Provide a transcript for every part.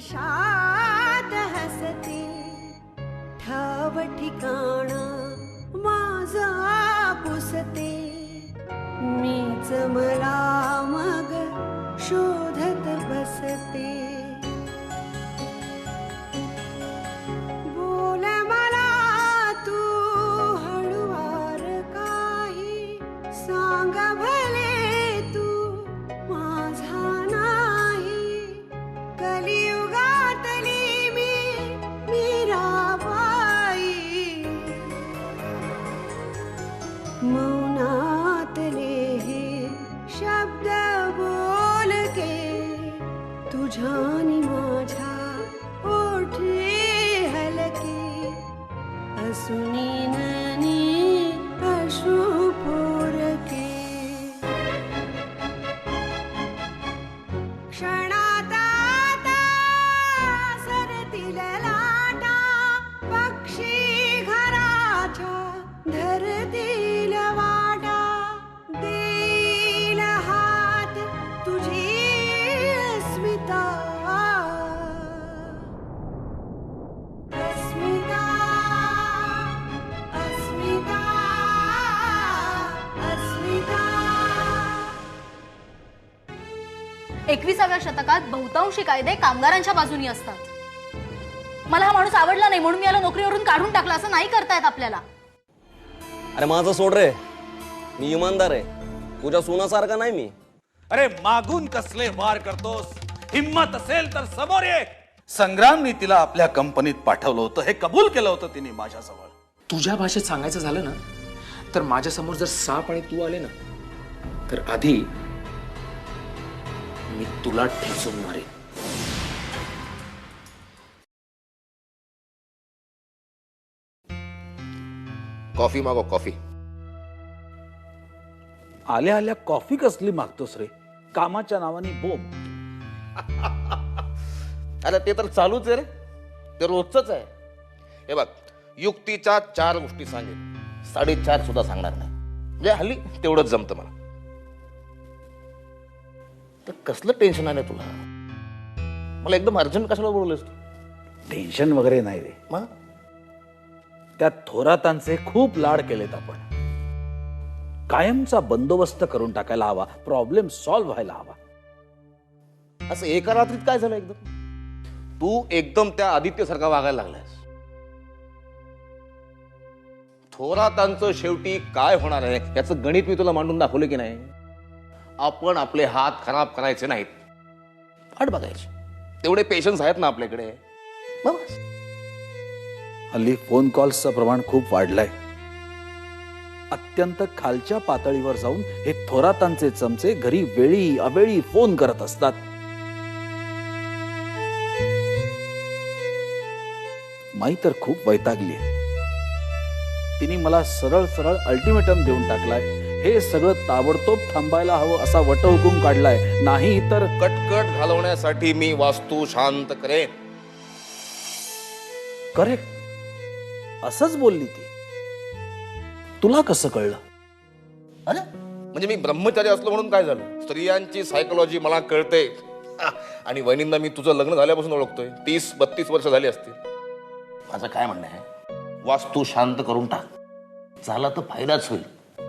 शाद हसते ठाव ठिकाण माझा पुसते मीच मला मग शोधत बसते बोल मला तू हळुवार काही सांग भले तू माझा नाही कलियुगातली मीराबाई मौनातले हे शब्द बोलके तुझ्यानी माझ्या ओठे हलके असुनी ननी अश्रू पोरके क्षणात आता सरतील लाटा पक्षी घराच्या धरतील वाटा देईल हात तुझी अस्मिता अस्मिता अस्मिता अस्मिता 21व्या शतकात बहुतांशी कायदे कामगारांच्या बाजूनी असतात. मला हा माणूस आवडला नाही म्हणून मी याला नोकरीवरून काढून टाकला असं नाही करतायत आपल्याला. अरे माझं सोड रे, मी इमानदार आहे, तुझ्या सोनासारखा नाही मी. अरे मागून कसले वार करतोस? हिम्मत असेल तर समोर ये. संग्रामनी तिला आपल्या कंपनीत पाठवलं होतं, हे कबूल केलं होतं तिने माझ्याजवळ. तुझ्या भाषेत सांगायचं झालं ना तर माझ्या समोर जर साप आणि तू आले ना तर आधी मी तुला ठेचून मारेन. कॉफी मागो, कॉफी. आल्या आल्या कॉफी कसली मागतोस रे? कामाच्या नावाने बोंब. अरे ते तर चालूच आहे रे, ते रोजच आहे. हे बघ, युक्तीच्या 4 गोष्टी सांगेन, 4.5 सुद्धा सांगणार नाही. म्हणजे हल्ली तेवढंच जमतं मला. तर कसलं टेन्शन आलं तुला? मला एकदम अर्जंट कशाला बोलवलंस तू? टेन्शन वगैरे नाही रे. मग त्या थोरातांचे खूप लाड केलेत आपण. कायमचा बंदोबस्त करून टाकायला हवा, प्रॉब्लेम सॉल्व्ह व्हायला हवा. असं एका रात्रीत काय झालं एकदम? तू एकदम त्या आदित्यसारखा वागायला लागलायस. थोरातांचं शेवटी काय होणार आहे याचं गणित मी तुला मांडून दाखवलं की नाही? आपण आपले हात खराब करायचे नाहीत, वाट बघायची. तेवढे पेशन्स आहेत ना आपल्याकडे. बस. हल्ली फोन कॉल्सचं प्रमाण खूप वाढलंय. अत्यंत खालच्या पातळीवर जाऊन हे थोरातांचे चमचे घरी वेळी अवेळी फोन करत असतात. माई तर खूप वैतागली. तिने मला सरळ सरळ अल्टिमेटम देऊन टाकलाय. हे सगळं ताबडतोब थांबायला हवं असा वटहुकूम काढलाय, नाही तर कटकट घालवण्यासाठी मी वास्तू शांत करेन. करेक्ट, असंच बोलली ती. तुला कसं कळलं? अरे म्हणजे मी ब्रह्मचारी असलो म्हणून काय झालं? स्त्रियांची सायकोलॉजी मला कळते. आणि वहिनींना मी तुझं लग्न झाल्यापासून ओळखतोय. 30-32 वर्ष झाली असतील. माझं काय म्हणणं आहे, वास्तू शांत करून टाक. झाला तर फायदाच होईल,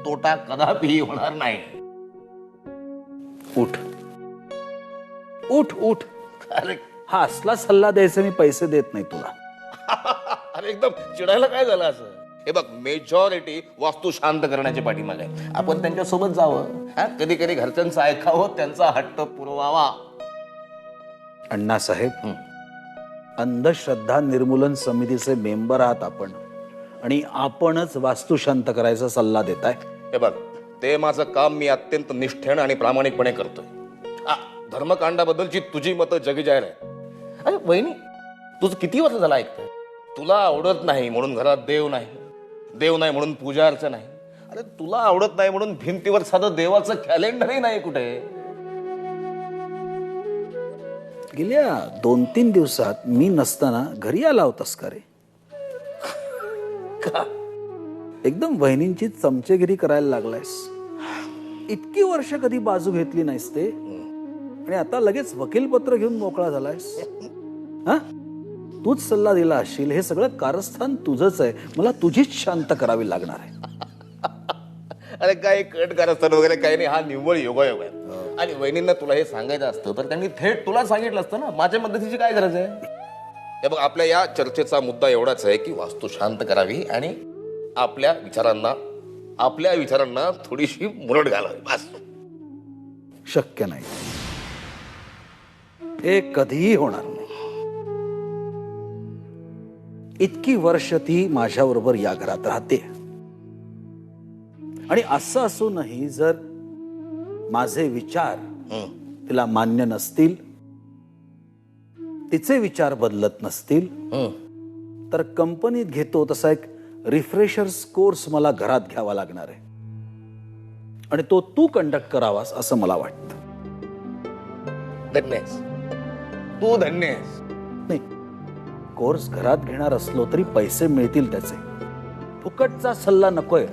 तोटा कदापि होणार नाही. उठ उठ उठ. अरे हा असला सल्ला द्यायचा मी पैसे देत नाही तुला. अरे एकदम चिडायला काय झालं असं? हे बघ, मेजॉरिटी वास्तू शांत करण्याच्या पाठीमागे आहे. आपण त्यांच्या सोबत जावं. कधी कधी घरच्यांचं ऐकावं, त्यांचा हट्ट पुरवावा. अण्णासाहेब, अंधश्रद्धा निर्मूलन समितीचे मेंबर आहात आपण, आणि आपणच वास्तू शांत करायचा सल्ला देताय. हे बघ, ते माझं काम मी अत्यंत निष्ठेने आणि प्रामाणिकपणे करतोय. धर्मकांडाबद्दलची तुझी मतं जगजाहीर आहे. अरे वहिनी, तुझं किती वर्ष झालं ऐकतोय? तुला आवडत नाही म्हणून घरात देव नाही, देव नाही म्हणून पूजा अर्चा नाही. अरे तुला आवडत नाही म्हणून भिंतीवर साधं देवाचं कॅलेंडरही नाही कुठे. गेल्या 2-3 दिवसात मी नसताना घरी आला होतास का रे? का? एकदम वहिनींची चमचेगिरी करायला लागलायस. इतकी वर्ष कधी बाजू घेतली नाहीस ते, आणि आता लगेच वकीलपत्र घेऊन मोकळा झालायस. हा, तूच सल्ला दिला असशील. हे सगळं कारस्थान तुझंच आहे. मला तुझीच शांत करावी लागणार आहे. अरे काय कट कारस्थान वगैरे काही नाही, हा निव्वळ योगायोग आहे. आणि वहिनींना तुला हे सांगायचं असतं तर त्यांनी थेट तुला सांगितलं असतं ना. माझ्या मदतीची काय गरज आहे? हे बघ, आपल्या या चर्चेचा मुद्दा एवढाच आहे की वास्तू शांत करावी आणि आपल्या विचारांना थोडीशी मुरड घालावी, बस. शक्य नाही, हे कधीही होणार नाही. इतकी वर्ष ती माझ्याबरोबर या घरात राहते, आणि असं असूनही जर माझे विचार तिला मान्य नसतील, तिचे विचार बदलत नसतील, तर कंपनीत घेतो तसा एक रिफ्रेशर्स कोर्स मला घरात घ्यावा लागणार आहे, आणि तो तू कंडक्ट करावास असं मला वाटतं. धन्य आहेस तू, धन्य आहेस. नाही, कोर्स घरात घेणार असलो तरी पैसे मिळतील त्याचे. फुकटचा सल्ला नकोय.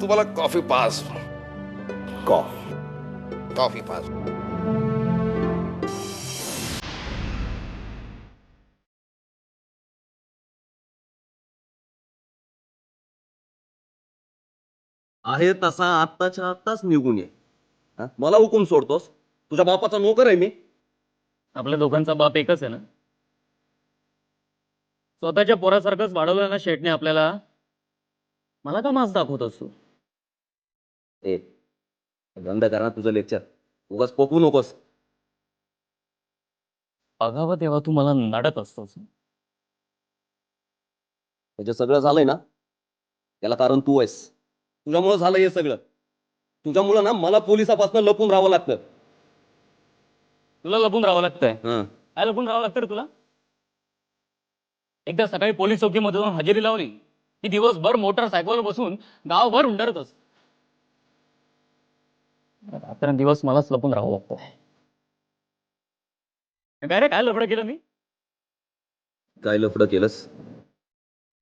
तुम्हाला कॉफी पास. Coffee pass. आहे तसा आत्ताच्या आत्ताच निघून ये. हा? मला हुकूम सोडतोस? तुझ्या बापाचा नोकर आहे मी. आपल्या दोघांचा बाप एकच आहे ना. स्वतःच्या पोरासारखंच वाढवलं ना शेटने आपल्याला. मला का मास दाखवत असतो? ए, बंद करा तुझं लेक्चर. उगाच पोकू नकोस. बघावं तेव्हा तू मला नाडत असतोस. म्हणजे सगळं झालंय ना, त्याला कारण तू आहेस. तुझ्यामुळं झालं हे सगळं. तुझ्यामुळं ना मला पोलिसापासून लपून राहावं लागतं. तुला लपून राहावं लागतंय? हं. काय लपून राहावं लागतं रे तुला? एकदा सकाळी पोलीस चौकीमध्ये जाऊन हजेरी लावली की दिवसभर मोटरसायकलवर बसून गावभर उंडरत असतो. रात्रंदिवस मलाच लपून राहावं लागतं. काय रे, काय लफडं केलं मी? काय लफडं केलंस?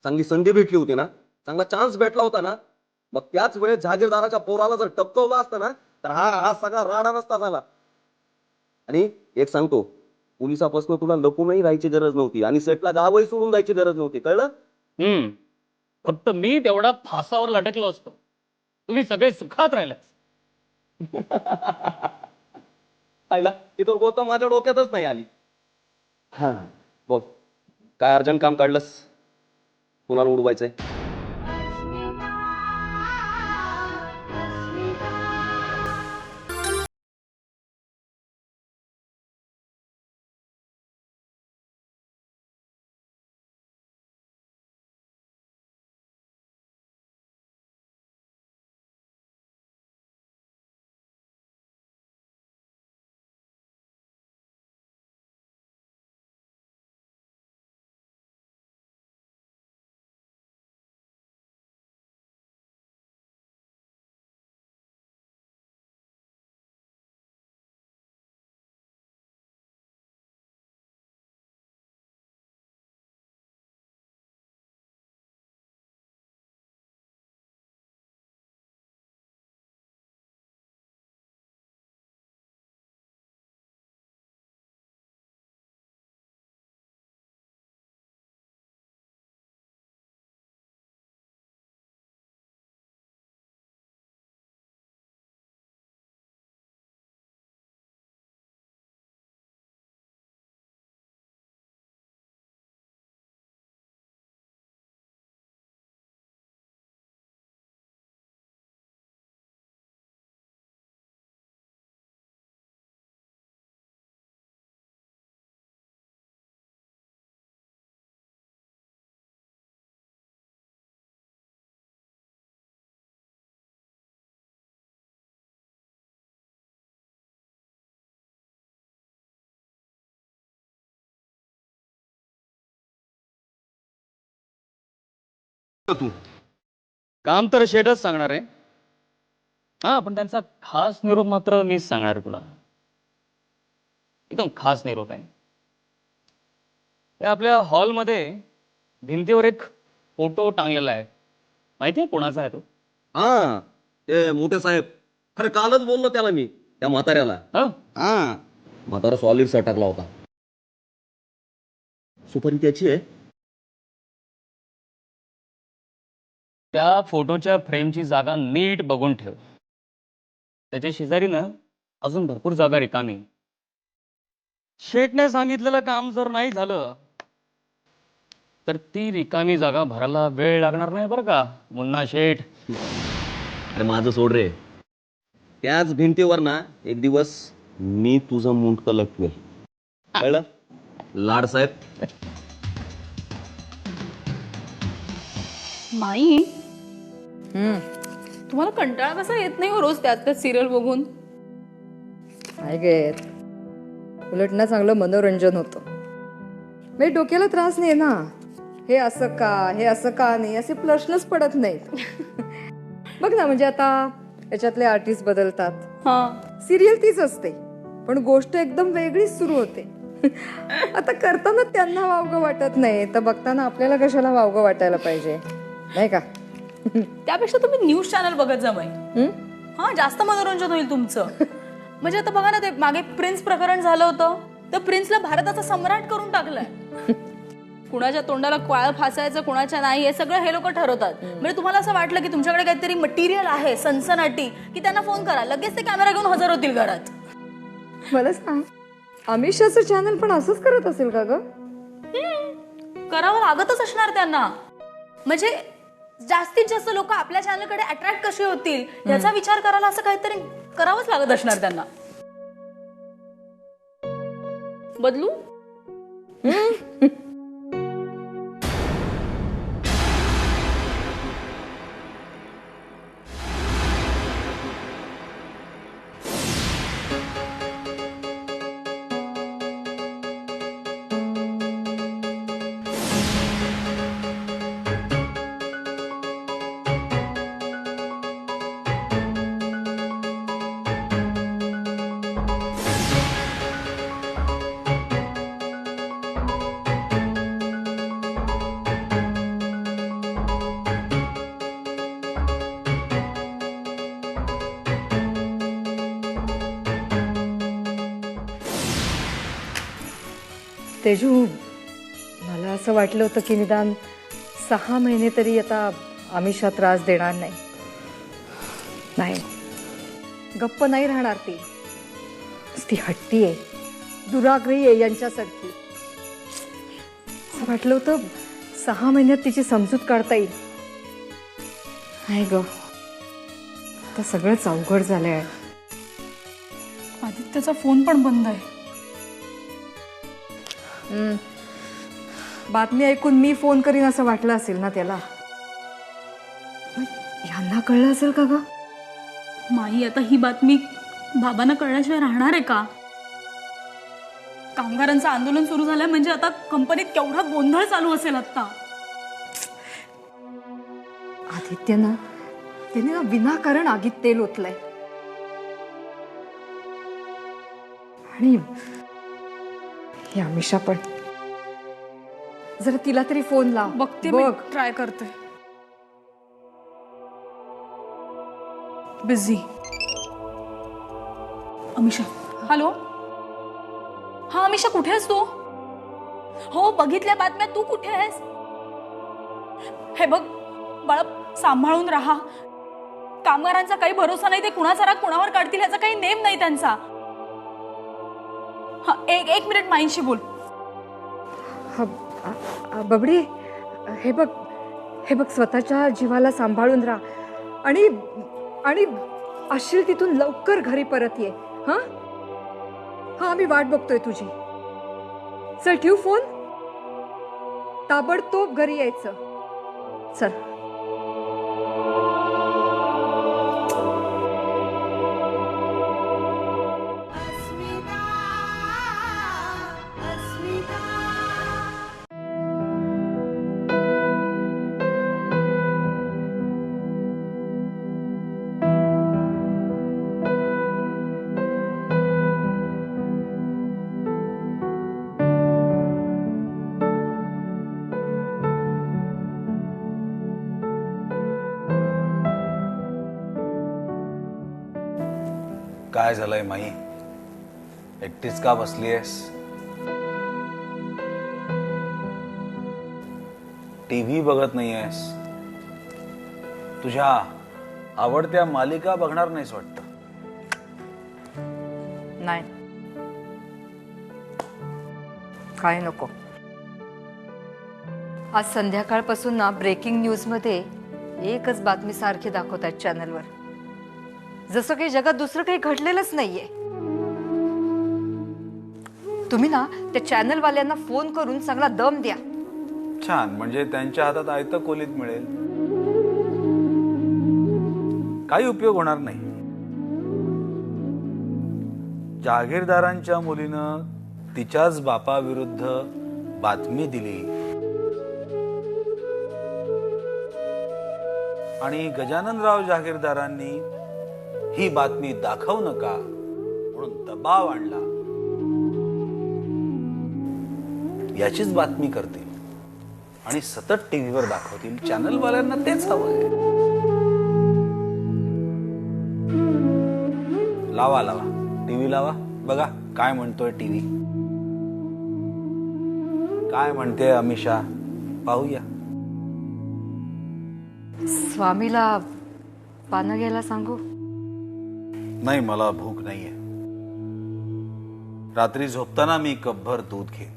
चांगली संधी भेटली होती ना, चांगला चान्स भेटला होता ना, मग त्याच वेळेस जहागीरदाराच्या पोराला जर टपकवलं असतं ना, तर हा सगळा राडा नसता झाला. आणि एक सांगतो, पोलिसापासून तुला लपूनही राहायची गरज नव्हती, आणि सेटला गावही सोडून जायची गरज नव्हती, कळलं? फक्त मी तेवढा फासावर लटकलो असतो, तुम्ही सगळे सुखात राहिलास. आईला ती तर गोष्ट माझ्या डोक्यातच नाही आली. हा, बोल, काय अर्जंट काम काढलंस? कुणाला उडवायचंय? तू काम तर शेठच सांगणार आहे. हा, पण त्यांचा खास निरोप मात्र मीच सांगणार आहे तुला. एकदम खास निरोप आहे. ते आपल्या हॉलमध्ये भिंतीवर एक फोटो टांगलेला आहे. माहितीये कोणाचा आहे तो? हा, ते मोठे साहेब. अरे कालच बोललो त्याला मी, त्या म्हाताऱ्याला. हं? हा, म्हातारा सॉलिड टाकला होता. सुपारी त्याची आहे. त्या फोटोच्या फ्रेमची जागा नीट बघून ठेव. त्याच्या शेजारी ना अजून भरपूर जागा रिकामी आहे. शेठने सांगितलेलं काम जर नाही झालं तर ती रिकामी जागा भरायला वेळ लागणार नाही बरं का मुन्ना शेठ. अरे माझं सोड रे. त्याच भिंतीवर ना एक दिवस मी तुझं मुंडकं लटवेल. कळलं? लाड साहेब. माई तुम्हाला कंटाळा कसा येत नाही हो रोज त्याच सिरियल बघून? काय गे, उलट ना चांगलं मनोरंजन होतं. म्हणजे डोक्याला त्रास नाही ना. हे असं का, हे असं का नाही, असे प्रश्नच पडत नाहीत. बघ ना, म्हणजे आता याच्यातले आर्टिस्ट बदलतात, हा, सिरियल तीच असते, पण गोष्ट एकदम वेगळीच सुरू होते. आता करताना त्यांना वावगं वाटत नाही, तर बघताना आपल्याला कशाला वावगं वाटायला पाहिजे, नाही का? त्यापेक्षा तुम्ही न्यूज चॅनल बघत जा बाई. हा, जास्त मनोरंजन होईल तुमचं. म्हणजे आता बघा ना, ते मागे प्रिन्स प्रकरण झालं होतं, तर प्रिन्सला भारताचा सम्राट करून टाकलाय. कुणाच्या तोंडाला क्वाळ फासायचं, कुणाच्या नाही, हे सगळं हे लोक ठरवतात. म्हणजे तुम्हाला असं वाटलं की तुमच्याकडे काहीतरी मटेरियल आहे सनसनाटी, की त्यांना फोन करा, लगेच ते कॅमेरा घेऊन हजर होतील घरात. मला सांग, अमिषाचं चॅनल पण असंच करत असेल का ग? करावं लागतच असणार त्यांना. म्हणजे जास्तीत जास्त लोक आपल्या चॅनलकडे अट्रॅक्ट कसे होतील याचा विचार करायला असं काहीतरी करावंच लागत असणार त्यांना. बदलू? तेजू, मला असं वाटलं होतं की निदान 6 महिने तरी आता आमिषा त्रास देणार नाही. नाही, गप्प नाही राहणार ती. ती हट्टी आहे, दुराग्रही आहे यांच्यासारखी. असं वाटलं होतं 6 महिन्यात तिची समजूत काढता येईल. नाही ग, आता सगळंच अवघड झालंय. आदित्यचा फोन पण बंद आहे. बातमी ऐकून मी फोन करीन असं वाटलं असेल ना त्याला. यांना कळलं असेल का ग? माई, आता ही बातमी बाबांना कळल्याशिवाय राहणार आहे का? कामगारांचं आंदोलन सुरू झालंय म्हणजे आता कंपनीत केवढा गोंधळ चालू असेल आता. आदित्य ना, त्याने ना विनाकारण आगीत तेल ओतलंय. आणि ही अमिषा पण. जरा तिला तरी फोन लाव. बघते, बघ. ट्राय करते. बिझी. अमिषा, हॅलो. हा अमिषा, कुठे आहेस तू? हो, बघितल्या बातम्या. तू कुठे आहेस? हे बघ बाळा, सांभाळून राहा. कामगारांचा काही भरोसा नाही, ते कुणाचा राग कुणावर काढतील याचा काही नेम नाही त्यांचा. हा, एक मिनिट माईंशी बोल. बबडी, हे बघ स्वतःच्या जीवाला सांभाळून राहा आणि आणि असशील तिथून लवकर घरी परत ये. हा हा, आम्ही वाट बघतोय तुझी. चल, ठेवू फोन. ताबडतोब घरी यायचं. चल. काय झालंय माई? एकटीच का बसलीयस? टीव्ही बघत नाहीयेस? तुझ्या आवडत्या मालिका बघणार नाहीस वाटतं? नाही, काय नको. आज संध्याकाळपासून ना ब्रेकिंग न्यूजमध्ये एकच बातमी सारखी दाखवत आहेत चॅनलवर, जसं काही जगात दुसरं काही घडलेलंच नाहीये. तुम्ही ना त्या चॅनलवाल्यांना फोन करून चांगला दम द्या. छान, म्हणजे त्यांच्या हातात आयतं कोलीत मिळेल. काही उपयोग होणार नाही. जागीरदारांच्या मुलीनं तिच्याच बापाविरुद्ध बातमी दिली आणि गजाननराव जागीरदारांनी ही बातमी दाखवू नका म्हणून दबाव आणला. याचीच बातमी करतील आणि सतत टीव्हीवर दाखवतील. चॅनलवाल्यांना तेच हवंय. लावा टीव्ही लावा, बघा काय म्हणतोय टीव्ही, काय म्हणते अमिषा, पाहूया. स्वामीला पानं घ्यायला सांगू? नाही, मला भूक नाहीये. रात्री झोपताना मी कपभर दूध घेईन.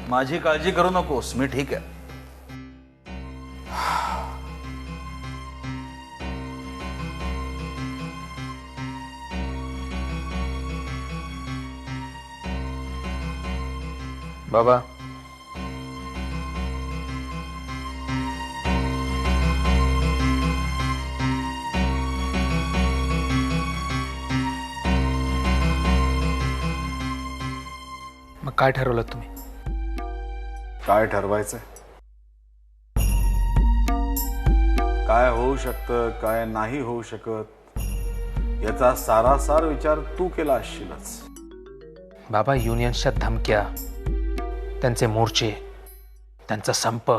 माझी काळजी करू नकोस, मी ठीक आहे. बाबा, मग काय ठरवलं तुम्ही? काय ठरवायचंय? काय होऊ शकतं, काय नाही होऊ शकत, याचा सारासार विचार तू केला असशीलच. बाबा, युनियन्सच्या धमक्या, त्यांचे मोर्चे, त्यांचा संप,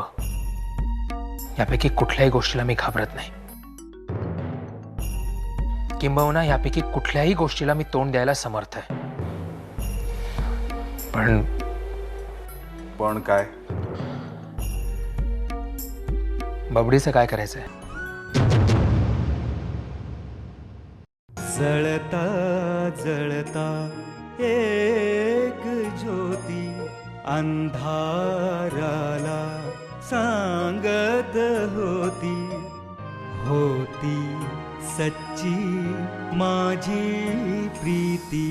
यापैकी कुठल्याही गोष्टीला मी घाबरत नाही. किंबहुना यापैकी कुठल्याही गोष्टीला मी तोंड द्यायला समर्थ आहे. पण काय? बबडीचं काय करायचंय? जळता जळता एक ज्योती अंधाराला सांगत होती, होती सच्ची माझी प्रीती.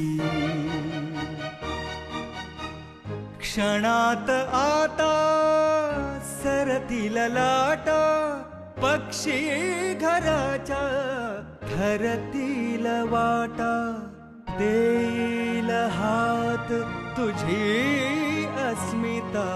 क्षणात आता सरतील लाटा, पक्षी घराच्या ठरतील वाटा. देईल हात तुझी अस्मिता,